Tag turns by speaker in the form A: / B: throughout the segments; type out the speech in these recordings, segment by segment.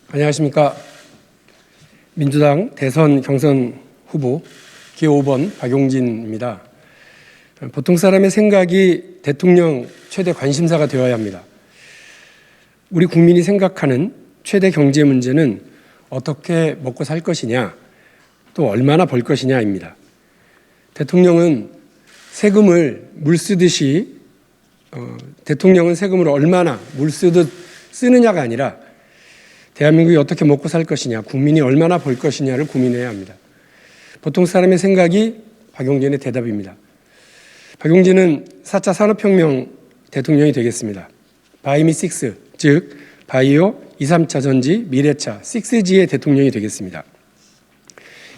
A: 안녕하십니까. 민주당 대선 경선 후보 기호 5번 박용진입니다. 보통 사람의 생각이 대통령 최대 관심사가 되어야 합니다. 우리 국민이 생각하는 최대 경제 문제는 어떻게 먹고 살 것이냐, 또 얼마나 벌 것이냐입니다. 대통령은 세금을 물 쓰듯이 대통령은 세금을 얼마나 물 쓰듯 쓰느냐가 아니라 대한민국이 어떻게 먹고 살 것이냐, 국민이 얼마나 벌 것이냐를 고민해야 합니다. 보통 사람의 생각이 박용진의 대답입니다. 박용진은 4차 산업혁명 대통령이 되겠습니다. 바이미 6, 즉 바이오, 2, 3차 전지, 미래차, 6G의 대통령이 되겠습니다.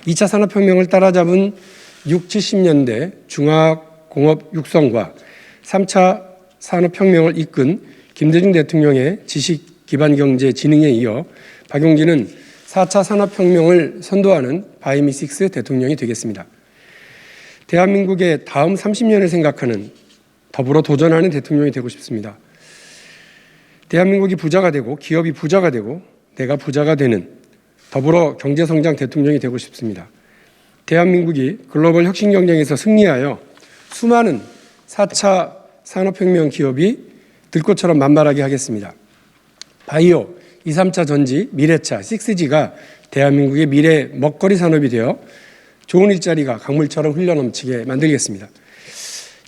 A: 2차 산업혁명을 따라잡은 6, 70년대 중화공업 육성과 3차 산업혁명을 이끈 김대중 대통령의 지식 기반 경제 진흥에 이어 박용진은 4차 산업혁명을 선도하는 바이미 6 대통령이 되겠습니다. 대한민국의 다음 30년을 생각하는 더불어 도전하는 대통령이 되고 싶습니다. 대한민국이 부자가 되고 기업이 부자가 되고 내가 부자가 되는 더불어 경제성장 대통령이 되고 싶습니다. 대한민국이 글로벌 혁신 경쟁에서 승리하여 수많은 4차 산업혁명 기업이 들꽃처럼 만발하게 하겠습니다. 바이오, 2, 3차 전지, 미래차, 6G가 대한민국의 미래 먹거리 산업이 되어 좋은 일자리가 강물처럼 흘러넘치게 만들겠습니다.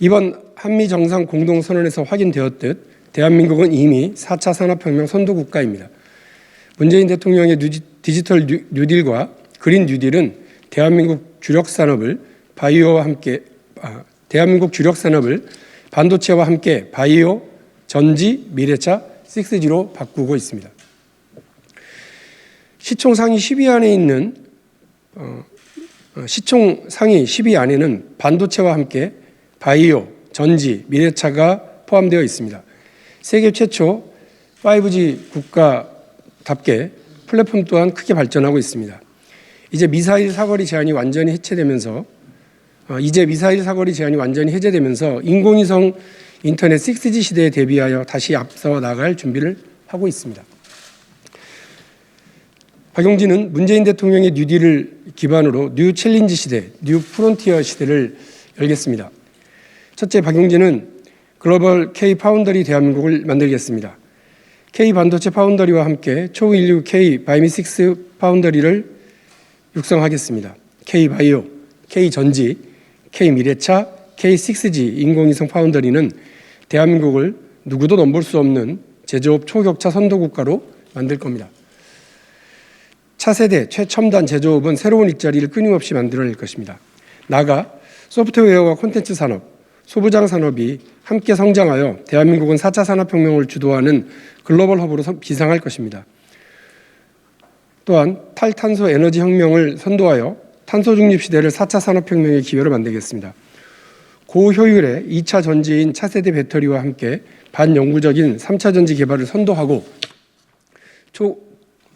A: 이번 한미정상 공동선언에서 확인되었듯 대한민국은 이미 4차 산업혁명 선도국가입니다. 문재인 대통령의 디지털 뉴딜과 그린 뉴딜은 대한민국 주력 산업을 반도체와 함께 바이오, 전지, 미래차, 6G로 바꾸고 있습니다. 시총 상위 10위 안에 있는 시총 상위 10위 안에는 반도체와 함께 바이오, 전지, 미래차가 포함되어 있습니다. 세계 최초 5G 국가답게 플랫폼 또한 크게 발전하고 있습니다. 이제 미사일 사거리 제한이 완전히 해제되면서 인공위성 인터넷 6G 시대에 대비하여 다시 앞서 나갈 준비를 하고 있습니다. 박용진은 문재인 대통령의 뉴딜을 기반으로 뉴 챌린지 시대, 뉴 프론티어 시대를 열겠습니다. 첫째, 박용진은 글로벌 K 파운더리 대한민국을 만들겠습니다. K 반도체 파운더리와 함께 초인류 K 바이미 6 파운더리를 육성하겠습니다. K 바이오, K 전지, K 미래차, K 6G 인공위성 파운더리는 대한민국을 누구도 넘볼 수 없는 제조업 초격차 선도국가로 만들 겁니다. 차세대 최첨단 제조업은 새로운 일자리를 끊임없이 만들어낼 것입니다. 나아가 소프트웨어와 콘텐츠 산업, 소부장 산업이 함께 성장하여 대한민국은 4차 산업혁명을 주도하는 글로벌 허브로 비상할 것입니다. 또한 탈탄소 에너지 혁명을 선도하여 탄소 중립 시대를 4차 산업혁명의 기회로 만들겠습니다. 고효율의 2차 전지인 차세대 배터리와 함께 반영구적인 3차 전지 개발을 선도하고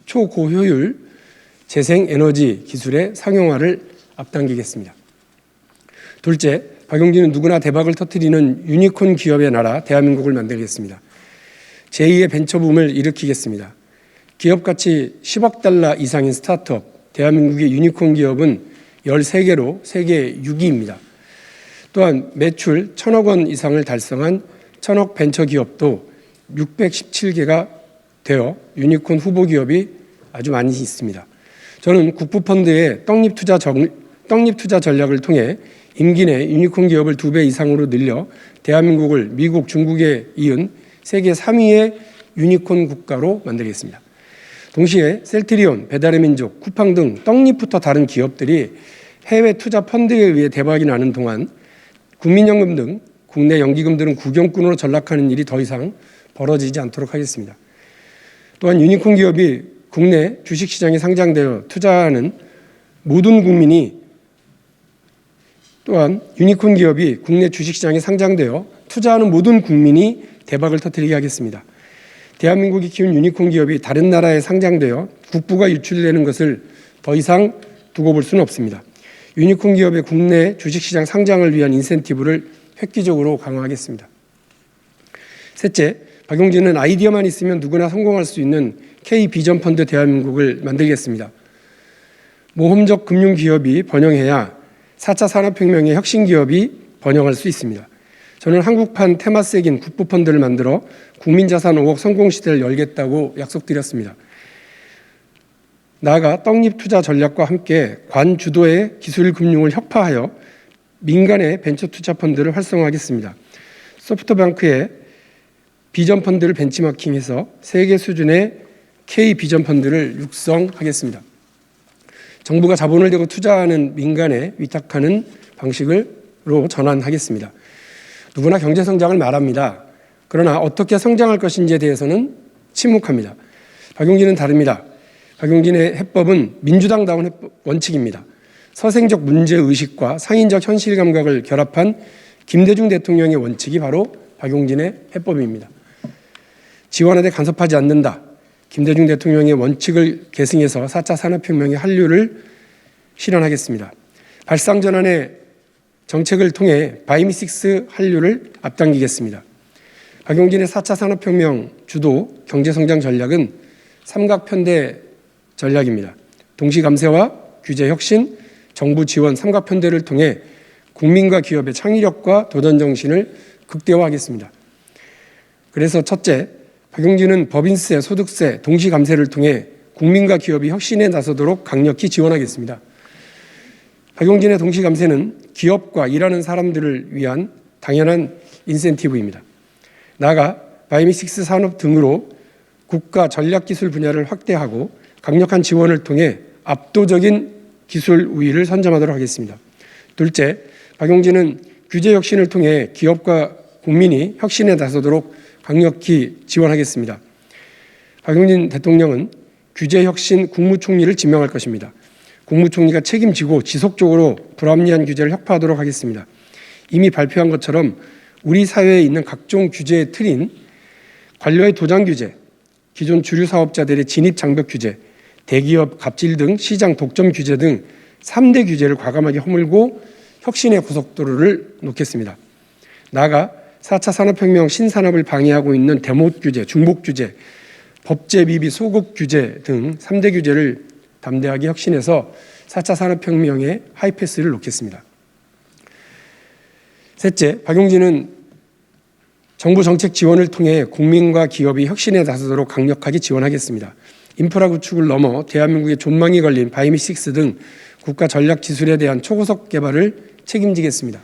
A: 초고효율 재생에너지 기술의 상용화를 앞당기겠습니다. 둘째, 박용진은 누구나 대박을 터뜨리는 유니콘 기업의 나라 대한민국을 만들겠습니다. 제2의 벤처붐을 일으키겠습니다. 기업 가치 10억 달러 이상인 스타트업, 대한민국의 유니콘 기업은 13개로 세계 6위입니다. 또한 매출 1,000억 원 이상을 달성한 천억 벤처 기업도 617개가 되어 유니콘 후보 기업이 아주 많이 있습니다. 저는 국부펀드의 떡잎 투자 전략을 통해 임기 내 유니콘 기업을 2배 이상으로 늘려 대한민국을 미국, 중국에 이은 세계 3위의 유니콘 국가로 만들겠습니다. 동시에 셀트리온, 배달의 민족, 쿠팡 등 떡잎부터 다른 기업들이 해외 투자 펀드에 의해 대박이 나는 동안 국민연금 등 국내 연기금들은 구경꾼으로 전락하는 일이 더 이상 벌어지지 않도록 하겠습니다. 또한 유니콘 기업이 국내 주식시장에 상장되어 투자하는 모든 국민이 대박을 터뜨리게 하겠습니다. 대한민국이 키운 유니콘 기업이 다른 나라에 상장되어 국부가 유출되는 것을 더 이상 두고 볼 수는 없습니다. 유니콘 기업의 국내 주식시장 상장을 위한 인센티브를 획기적으로 강화하겠습니다. 셋째, 박용진은 아이디어만 있으면 누구나 성공할 수 있는 K비전펀드 대한민국을 만들겠습니다. 모험적 금융기업이 번영해야 4차 산업혁명의 혁신기업이 번영할 수 있습니다. 저는 한국판 테마색인 국부펀드를 만들어 국민자산 5억 성공시대를 열겠다고 약속드렸습니다. 나아가 떡잎투자 전략과 함께 관주도의 기술금융을 혁파하여 민간의 벤처투자펀드를 활성화하겠습니다. 소프트뱅크의 비전펀드를 벤치마킹해서 세계 수준의 K비전펀드를 육성하겠습니다. 정부가 자본을 대고 투자하는 민간에 위탁하는 방식으로 전환하겠습니다. 누구나 경제성장을 말합니다. 그러나 어떻게 성장할 것인지에 대해서는 침묵합니다. 박용진은 다릅니다. 박용진의 해법은 민주당다운 원칙입니다. 서생적 문제의식과 상인적 현실 감각을 결합한 김대중 대통령의 원칙이 바로 박용진의 해법입니다. 지원하되 간섭하지 않는다. 김대중 대통령의 원칙을 계승해서 4차 산업혁명의 한류를 실현하겠습니다. 발상전환의 정책을 통해 바이미6 한류를 앞당기겠습니다. 박용진의 4차 산업혁명 주도 경제성장 전략은 삼각편대 전략입니다. 동시감세와 규제혁신, 정부 지원 삼각편대를 통해 국민과 기업의 창의력과 도전정신을 극대화하겠습니다. 그래서 첫째, 박용진은 법인세, 소득세, 동시감세를 통해 국민과 기업이 혁신에 나서도록 강력히 지원하겠습니다. 박용진의 동시감세는 기업과 일하는 사람들을 위한 당연한 인센티브입니다. 나아가 바이미6 산업 등으로 국가 전략기술 분야를 확대하고 강력한 지원을 통해 압도적인 기술 우위를 선점하도록 하겠습니다. 둘째, 박용진은 규제 혁신을 통해 기업과 국민이 혁신에 나서도록 강력히 지원하겠습니다. 박용진 대통령은 규제혁신 국무총리를 지명할 것입니다. 국무총리가 책임지고 지속적으로 불합리한 규제를 혁파하도록 하겠습니다. 이미 발표한 것처럼 우리 사회에 있는 각종 규제의 틀인 관료의 도장 규제, 기존 주류 사업자들의 진입 장벽 규제, 대기업 갑질 등 시장 독점 규제 등 3대 규제를 과감하게 허물고 혁신의 고속도로를 놓겠습니다. 나아가 4차 산업혁명 신산업을 방해하고 있는 대못 규제, 중복 규제, 법제 미비 소급 규제 등 3대 규제를 담대하게 혁신해서 4차 산업혁명의 하이패스를 놓겠습니다. 셋째, 박용진은 정부 정책 지원을 통해 국민과 기업이 혁신에 나서도록 강력하게 지원하겠습니다. 인프라 구축을 넘어 대한민국의 존망이 걸린 바이미6 등 국가 전략 기술에 대한 초고속 개발을 책임지겠습니다.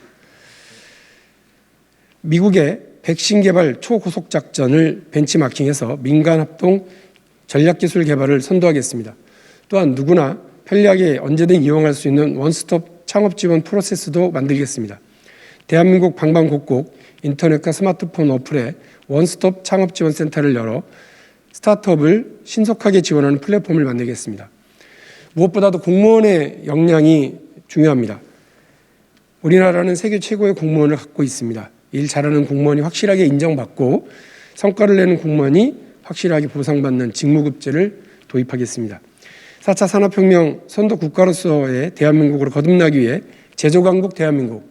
A: 미국의 백신 개발 초고속 작전을 벤치마킹해서 민간 합동 전략기술 개발을 선도하겠습니다. 또한 누구나 편리하게 언제든 이용할 수 있는 원스톱 창업 지원 프로세스도 만들겠습니다. 대한민국 방방곡곡 인터넷과 스마트폰 어플에 원스톱 창업 지원 센터를 열어 스타트업을 신속하게 지원하는 플랫폼을 만들겠습니다. 무엇보다도 공무원의 역량이 중요합니다. 우리나라는 세계 최고의 공무원을 갖고 있습니다. 일 잘하는 공무원이 확실하게 인정받고 성과를 내는 공무원이 확실하게 보상받는 직무급제를 도입하겠습니다. 4차 산업혁명 선도 국가로서의 대한민국으로 거듭나기 위해 제조강국 대한민국,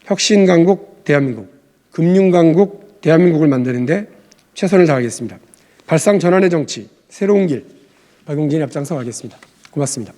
A: 혁신강국 대한민국, 금융강국 대한민국을 만드는데 최선을 다하겠습니다. 발상전환의 정치, 새로운 길, 박용진이 앞장서 가겠습니다. 고맙습니다.